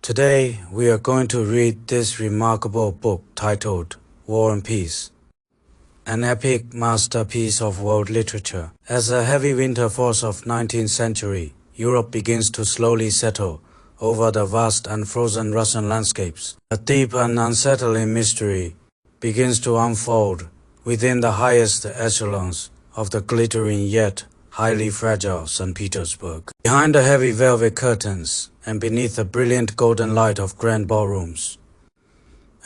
Today, we are going to read this remarkable book titled War and Peace, an epic masterpiece of world literature. As the heavy winter force of 19th century, Europe begins to slowly settle over the vast and frozen Russian landscapes. A deep and unsettling mystery begins to unfold within the highest echelons of the glittering yet highly fragile St. Petersburg. Behind the heavy velvet curtains and beneath the brilliant golden light of grand ballrooms,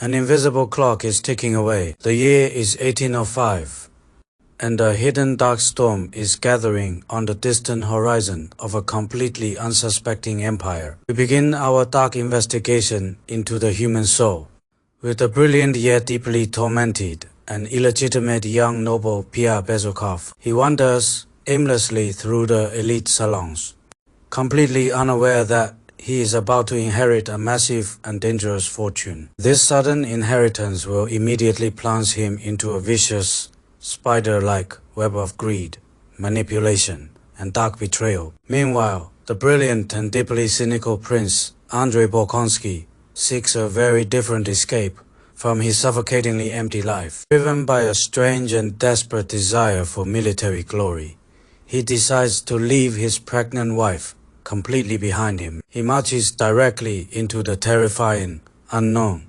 an invisible clock is ticking away. The year is 1805, and a hidden dark storm is gathering on the distant horizon of a completely unsuspecting empire. We begin our dark investigation into the human soul with the brilliant yet deeply tormented and illegitimate young noble Pierre Bezukov. He wanders aimlessly through the elite salons, completely unaware that he is about to inherit a massive and dangerous fortune. This sudden inheritance will immediately plunge him into a vicious, spider-like web of greed, manipulation, and dark betrayal. Meanwhile, the brilliant and deeply cynical Prince Andrei Bolkonsky seeks a very different escape from his suffocatingly empty life. Driven by a strange and desperate desire for military glory, he decides to leave his pregnant wife completely behind him. He marches directly into the terrifying unknown,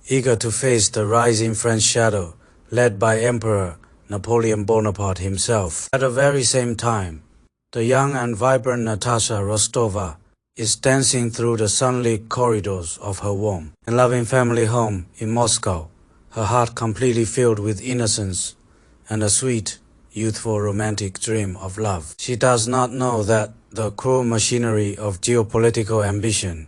eager to face the rising French shadow led by Emperor Napoleon Bonaparte himself. At the very same time, the young and vibrant Natasha Rostova is dancing through the sunlit corridors of her warm and loving family home in Moscow, her heart completely filled with innocence and a sweet, youthful romantic dream of love. She does not know that the cruel machinery of geopolitical ambition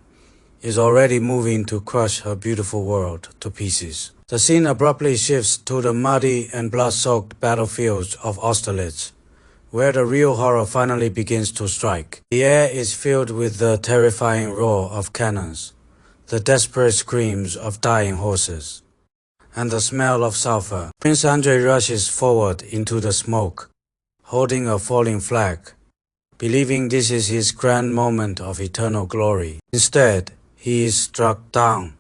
is already moving to crush her beautiful world to pieces. The scene abruptly shifts to the muddy and blood-soaked battlefields of Austerlitz, where the real horror finally begins to strike. The air is filled with the terrifying roar of cannons, the desperate screams of dying horses, and the smell of sulfur. Prince Andrei rushes forward into the smoke, holding a falling flag, believing this is his grand moment of eternal glory. Instead, he is struck down,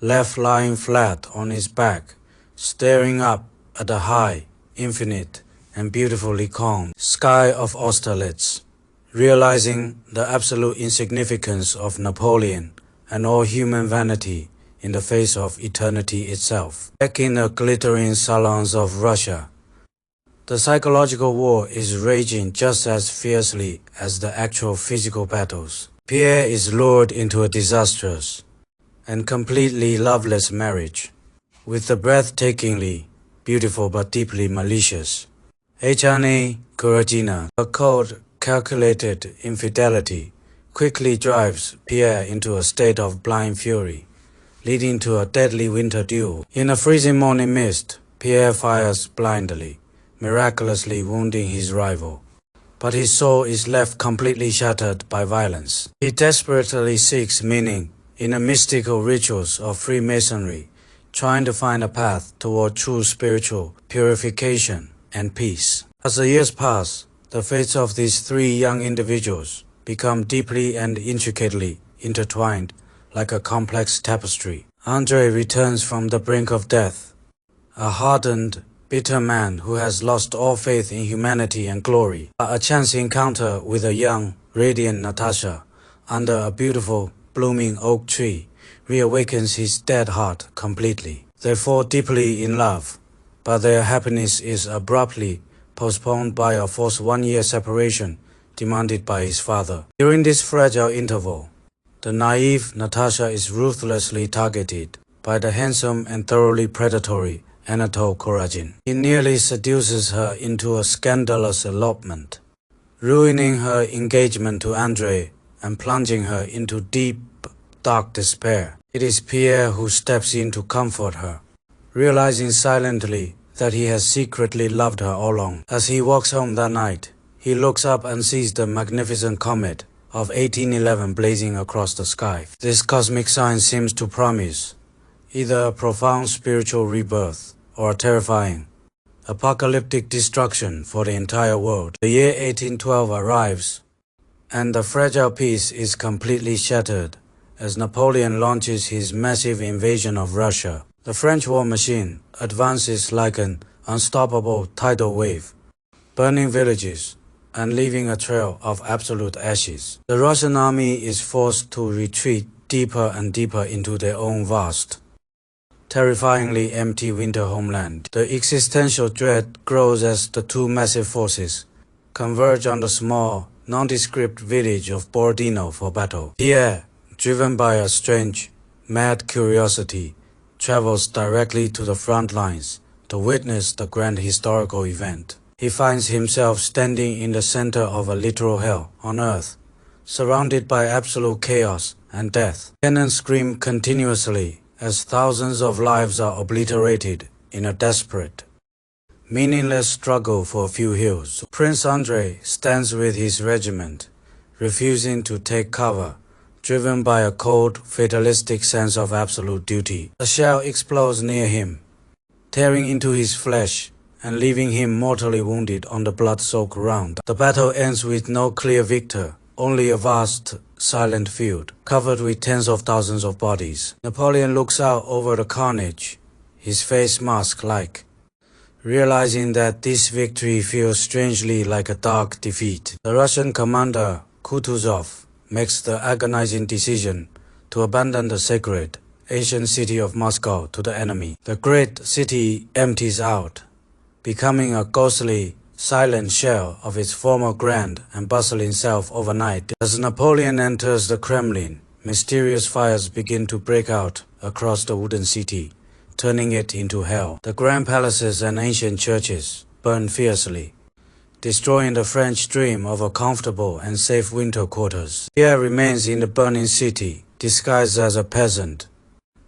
left lying flat on his back, staring up at the high, infinite, and beautifully calm sky of Austerlitz, realizing the absolute insignificance of Napoleon and all human vanity in the face of eternity itself. Back in the glittering salons of Russia, the psychological war is raging just as fiercely as the actual physical battles. Pierre is lured into a disastrous and completely loveless marriage with the breathtakingly beautiful but deeply malicious Echane Kuragina. A cold, calculated infidelity quickly drives Pierre into a state of blind fury, leading to a deadly winter duel. In a freezing morning mist, Pierre fires blindly, miraculously wounding his rival, but his soul is left completely shattered by violence. He desperately seeks meaning in the mystical rituals of Freemasonry, trying to find a path toward true spiritual purification and peace. As the years pass, the fates of these three young individuals become deeply and intricately intertwined like a complex tapestry. Andrei returns from the brink of death, a hardened, bitter man who has lost all faith in humanity and glory. A chance encounter with a young, radiant Natasha under a beautiful, blooming oak tree reawakens his dead heart completely. They fall deeply in love, but their happiness is abruptly postponed by a forced one-year separation demanded by his father. During this fragile interval, the naive Natasha is ruthlessly targeted by the handsome and thoroughly predatory Anatole Kuragin. He nearly seduces her into a scandalous elopement, ruining her engagement to Andrei and plunging her into deep, dark despair. It is Pierre who steps in to comfort her, realizing silently that he has secretly loved her all along. As he walks home that night, he looks up and sees the magnificent comet of 1811 blazing across the sky. This cosmic sign seems to promise either a profound spiritual rebirth or a terrifying, apocalyptic destruction for the entire world. The year 1812 arrives, and the fragile peace is completely shattered as Napoleon launches his massive invasion of Russia. The French war machine advances like an unstoppable tidal wave, burning villages and leaving a trail of absolute ashes. The Russian army is forced to retreat deeper and deeper into their own vast, terrifyingly empty winter homeland. The existential dread grows as the two massive forces converge on the small, nondescript village of Borodino for battle. Pierre, driven by a strange, mad curiosity, travels directly to the front lines to witness the grand historical event. He finds himself standing in the center of a literal hell on earth, surrounded by absolute chaos and death. Cannons scream continuously as thousands of lives are obliterated in a desperate, meaningless struggle for a few hills. Prince Andrei stands with his regiment, refusing to take cover, driven by a cold, fatalistic sense of absolute duty. A shell explodes near him, tearing into his flesh and leaving him mortally wounded on the blood-soaked ground. The battle ends with no clear victor, only a vast, silent field, covered with tens of thousands of bodies. Napoleon looks out over the carnage, his face mask-like, realizing that this victory feels strangely like a dark defeat. The Russian commander, Kutuzov, makes the agonizing decision to abandon the sacred, ancient city of Moscow to the enemy. The great city empties out, becoming a ghostly, silent shell of its former grand and bustling self overnight. As Napoleon enters the Kremlin, mysterious fires begin to break out across the wooden city, turning it into hell. The grand palaces and ancient churches burn fiercely, destroying the French dream of a comfortable and safe winter quarters. Pierre remains in the burning city, disguised as a peasant,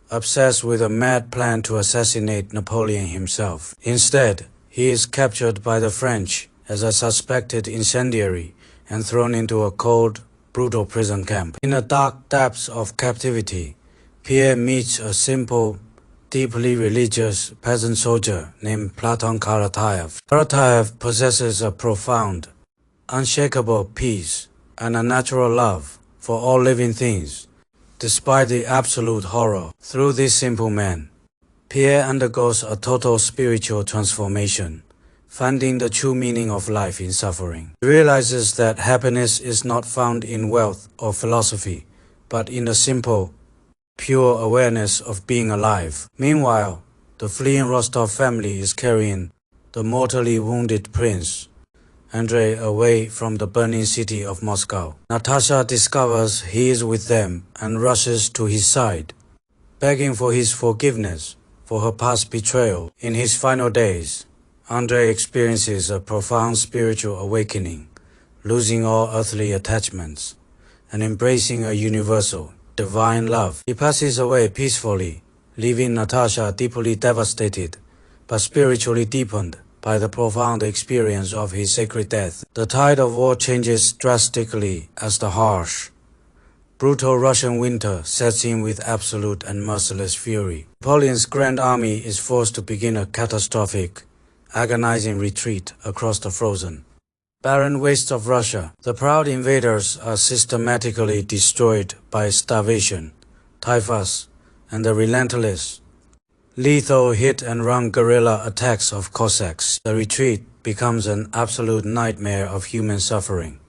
obsessed with a mad plan to assassinate Napoleon himself. Instead, he is captured by the French as a suspected incendiary and thrown into a cold, brutal prison camp. In the dark depths of captivity, Pierre meets a simple, deeply religious peasant soldier named Platon Karataev. Karataev possesses a profound, unshakable peace and a natural love for all living things, despite the absolute horror. Through this simple man, Pierre undergoes a total spiritual transformation, finding the true meaning of life in suffering. He realizes that happiness is not found in wealth or philosophy, but in the simple, pure awareness of being alive. Meanwhile, the fleeing Rostov family is carrying the mortally wounded prince, Andrei, away from the burning city of Moscow. Natasha discovers he is with them and rushes to his side, begging for his forgiveness for her past betrayal. In his final days, Andrei experiences a profound spiritual awakening, losing all earthly attachments and embracing a universal, divine love. He passes away peacefully, leaving Natasha deeply devastated, but spiritually deepened by the profound experience of his sacred death. The tide of war changes drastically as the harsh, brutal Russian winter sets in with absolute and merciless fury. Napoleon's grand army is forced to begin a catastrophic, agonizing retreat across the frozen, barren wastes of Russia. The proud invaders are systematically destroyed by starvation, typhus, and the relentless, lethal hit-and-run guerrilla attacks of Cossacks. The retreat becomes an absolute nightmare of human suffering,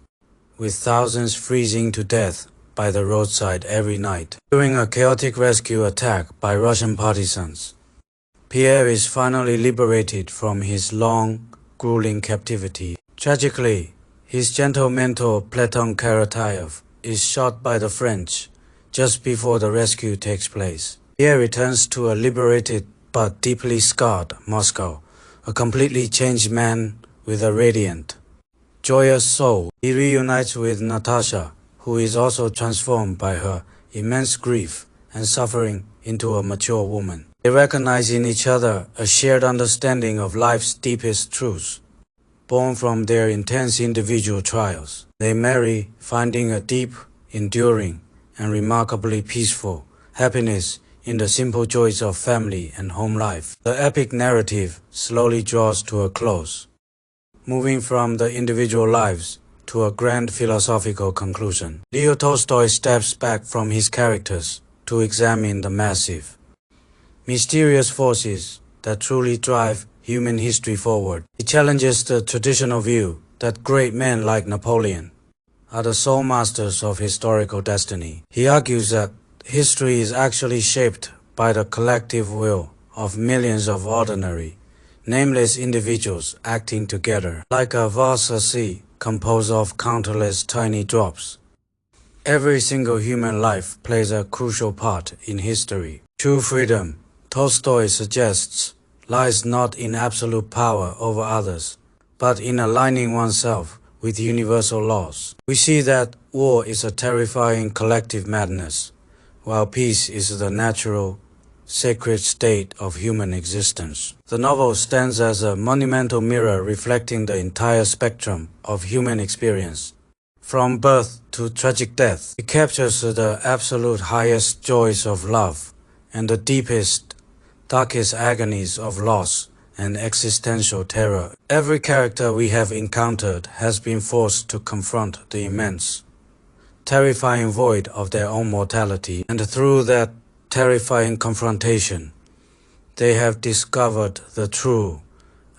with thousands freezing to death by the roadside every night. During a chaotic rescue attack by Russian partisans, Pierre is finally liberated from his long, grueling captivity. Tragically, his gentle mentor Platon Karataev is shot by the French just before the rescue takes place. Pierre returns to a liberated but deeply scarred Moscow, a completely changed man with a radiant, joyous soul. He reunites with Natasha, who is also transformed by her immense grief and suffering into a mature woman. They recognize in each other a shared understanding of life's deepest truths, born from their intense individual trials. They marry, finding a deep, enduring, and remarkably peaceful happiness in the simple joys of family and home life. The epic narrative slowly draws to a close, moving from the individual lives to a grand philosophical conclusion. Leo Tolstoy steps back from his characters to examine the massive, mysterious forces that truly drive human history forward. He challenges the traditional view that great men like Napoleon are the sole masters of historical destiny. He argues that history is actually shaped by the collective will of millions of ordinary, nameless individuals acting together. Like a vast sea composed of countless tiny drops, every single human life plays a crucial part in history. True freedom, Tolstoy suggests, lies not in absolute power over others, but in aligning oneself with universal laws. We see that war is a terrifying collective madness, while peace is the natural, sacred state of human existence. The novel stands as a monumental mirror reflecting the entire spectrum of human experience. From birth to tragic death, it captures the absolute highest joys of love and the deepest, darkest agonies of loss and existential terror. Every character we have encountered has been forced to confront the immense, terrifying void of their own mortality, and through that terrifying confrontation, they have discovered the true,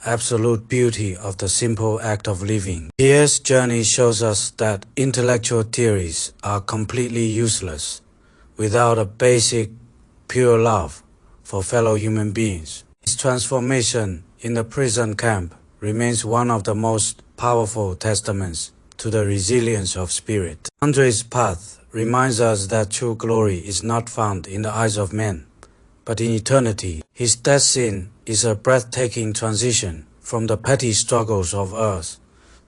absolute beauty of the simple act of living. Pierre's journey shows us that intellectual theories are completely useless without a basic, pure love for fellow human beings. His transformation in the prison camp remains one of the most powerful testaments to the resilience of spirit. Andre's path reminds us that true glory is not found in the eyes of men, but in eternity. His death scene is a breathtaking transition from the petty struggles of earth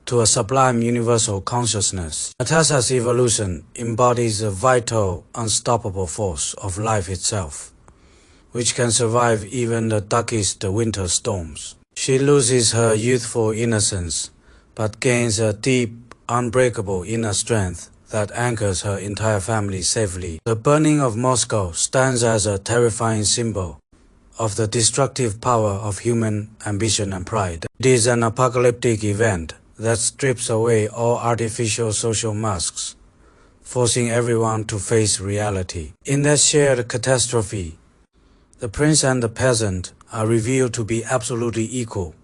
to a sublime universal consciousness. Natasha's evolution embodies a vital, unstoppable force of life itself, which can survive even the darkest winter storms. She loses her youthful innocence, but gains a deep, unbreakable inner strength that anchors her entire family safely. The burning of Moscow stands as a terrifying symbol of the destructive power of human ambition and pride. It is an apocalyptic event that strips away all artificial social masks, forcing everyone to face reality. In that shared catastrophe, the prince and the peasant are revealed to be absolutely equal.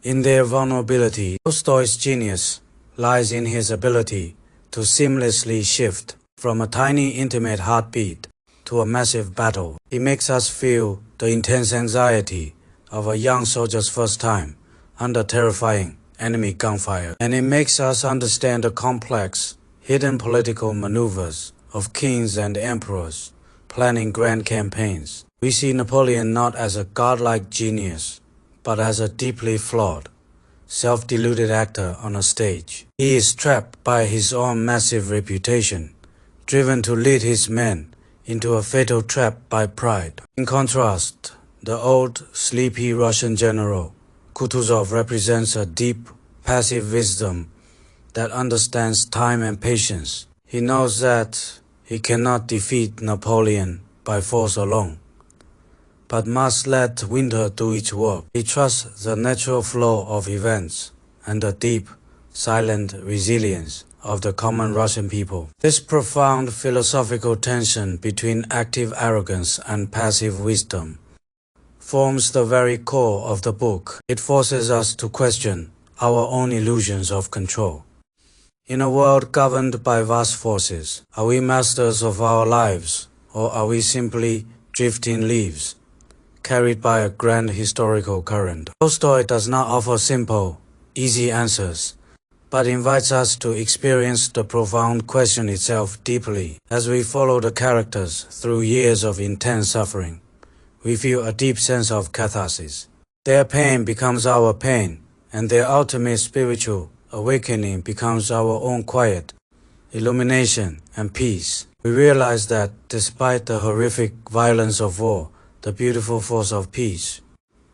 In their vulnerability, Tolstoy's genius lies in his ability to seamlessly shift from a tiny intimate heartbeat to a massive battle. He makes us feel the intense anxiety of a young soldier's first time under terrifying enemy gunfire, and it makes us understand the complex, hidden political maneuvers of kings and emperors planning grand campaigns. We see Napoleon not as a godlike genius, but as a deeply flawed, self-deluded actor on a stage. He is trapped by his own massive reputation, driven to lead his men into a fatal trap by pride. In contrast, the old, sleepy Russian general Kutuzov represents a deep, passive wisdom that understands time and patience. He knows that he cannot defeat Napoleon by force alone, but must let winter do its work. He trusts the natural flow of events and the deep, silent resilience of the common Russian people. This profound philosophical tension between active arrogance and passive wisdom forms the very core of the book. It forces us to question our own illusions of control. In a world governed by vast forces, are we masters of our lives, or are we simply drifting leaves carried by a grand historical current? Tolstoy does not offer simple, easy answers, but invites us to experience the profound question itself deeply. As we follow the characters through years of intense suffering, we feel a deep sense of catharsis. Their pain becomes our pain, and their ultimate spiritual awakening becomes our own quiet, illumination, and peace. We realize that despite the horrific violence of war, the beautiful force of peace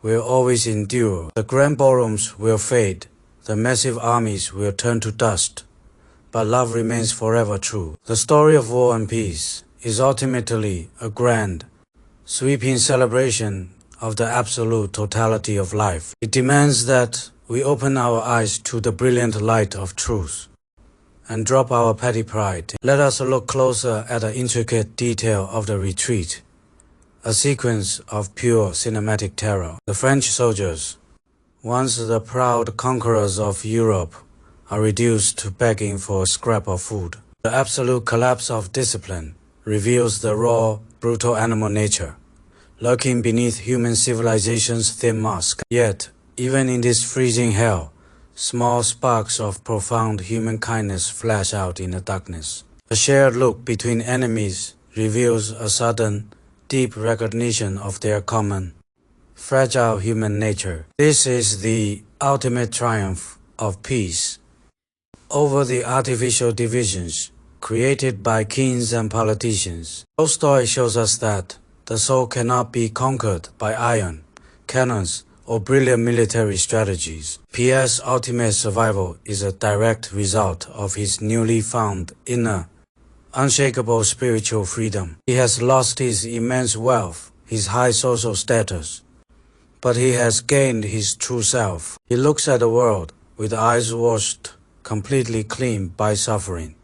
will always endure. The grand ballrooms will fade, the massive armies will turn to dust, but love remains forever true. The story of war and peace is ultimately a grand, sweeping celebration of the absolute totality of life. It demands that we open our eyes to the brilliant light of truth and drop our petty pride. Let us look closer at the intricate detail of the retreat, a sequence of pure cinematic terror. The French soldiers, once the proud conquerors of Europe, are reduced to begging for a scrap of food. The absolute collapse of discipline reveals the raw, brutal animal nature, lurking beneath human civilization's thin mask. Yet, even in this freezing hell, small sparks of profound human kindness flash out in the darkness. A shared look between enemies reveals a sudden, deep recognition of their common, fragile human nature. This is the ultimate triumph of peace over the artificial divisions created by kings and politicians. Tolstoy shows us that the soul cannot be conquered by iron, cannons, or brilliant military strategies. Pierre's ultimate survival is a direct result of his newly found inner, unshakable spiritual freedom. He has lost his immense wealth, his high social status, but he has gained his true self. He looks at the world with eyes washed completely clean by suffering,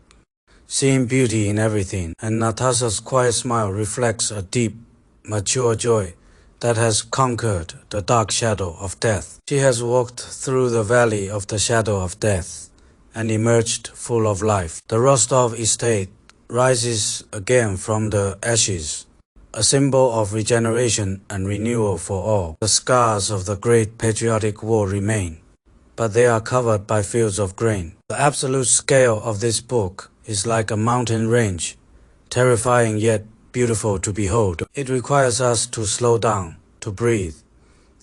seeing beauty in everything, and Natasha's quiet smile reflects a deep, mature joy that has conquered the dark shadow of death. She has walked through the valley of the shadow of death and emerged full of life. The Rostov estate rises again from the ashes, a symbol of regeneration and renewal for all. The scars of the great patriotic war remain, but they are covered by fields of grain. The absolute scale of this book is like a mountain range, terrifying yet beautiful to behold. It requires us to slow down, to breathe,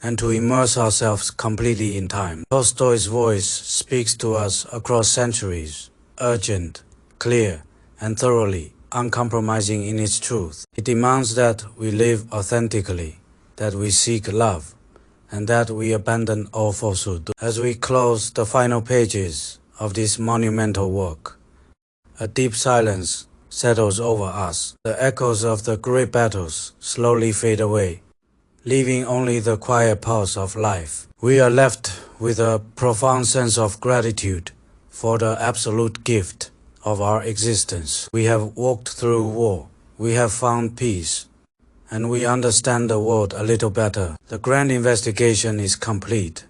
and to immerse ourselves completely in time. Tolstoy's voice speaks to us across centuries, urgent, clear, and thoroughly uncompromising in its truth. It demands that we live authentically, that we seek love, and that we abandon all falsehood. As we close the final pages of this monumental work, a deep silence settles over us. The echoes of the great battles slowly fade away, leaving only the quiet pulse of life. We are left with a profound sense of gratitude for the absolute gift of our existence. We have walked through war, we have found peace, and we understand the world a little better. The grand investigation is complete,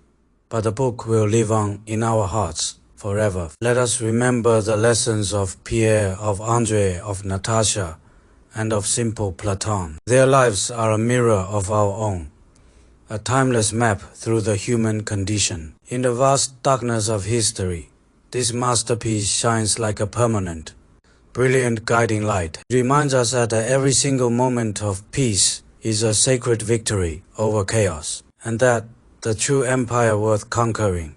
but the book will live on in our hearts forever. Let us remember the lessons of Pierre, of Andrei, of Natasha, and of simple Platon. Their lives are a mirror of our own, a timeless map through the human condition. In the vast darkness of history, this masterpiece shines like a permanent, brilliant guiding light. It reminds us that every single moment of peace is a sacred victory over chaos, and that the true empire worth conquering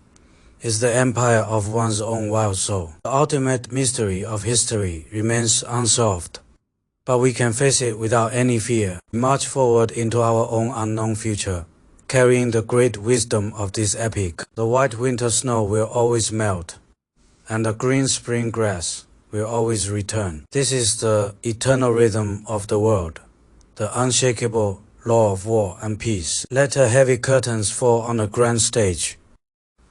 is the empire of one's own wild soul. The ultimate mystery of history remains unsolved, but we can face it without any fear. We march forward into our own unknown future, carrying the great wisdom of this epic. The white winter snow will always melt, and the green spring grass will always return. This is the eternal rhythm of the world, the unshakable law of war and peace. Let the heavy curtains fall on the grand stage.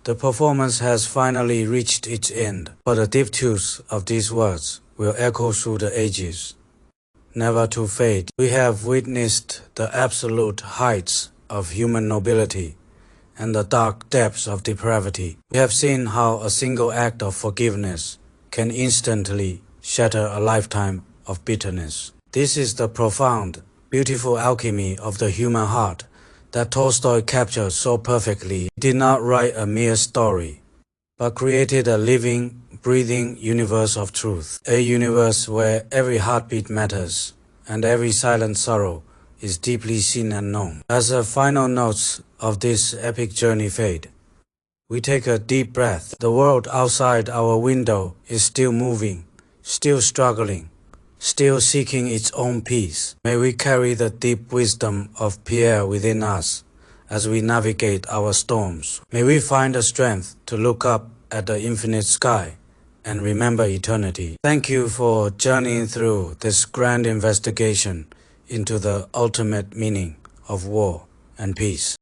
The performance has finally reached its end, but the deep truths of these words will echo through the ages, never to fade. We have witnessed the absolute heights of human nobility and the dark depths of depravity. We have seen how a single act of forgiveness can instantly shatter a lifetime of bitterness. This is the profound, beautiful alchemy of the human heart that Tolstoy captured so perfectly. He did not write a mere story, but created a living, breathing universe of truth, a universe where every heartbeat matters and every silent sorrow is deeply seen and known. As the final notes of this epic journey fade, we take a deep breath. The world outside our window is still moving, still struggling, still seeking its own peace. May we carry the deep wisdom of Pierre within us as we navigate our storms. May we find the strength to look up at the infinite sky and remember eternity. Thank you for journeying through this grand investigation into the ultimate meaning of war and peace.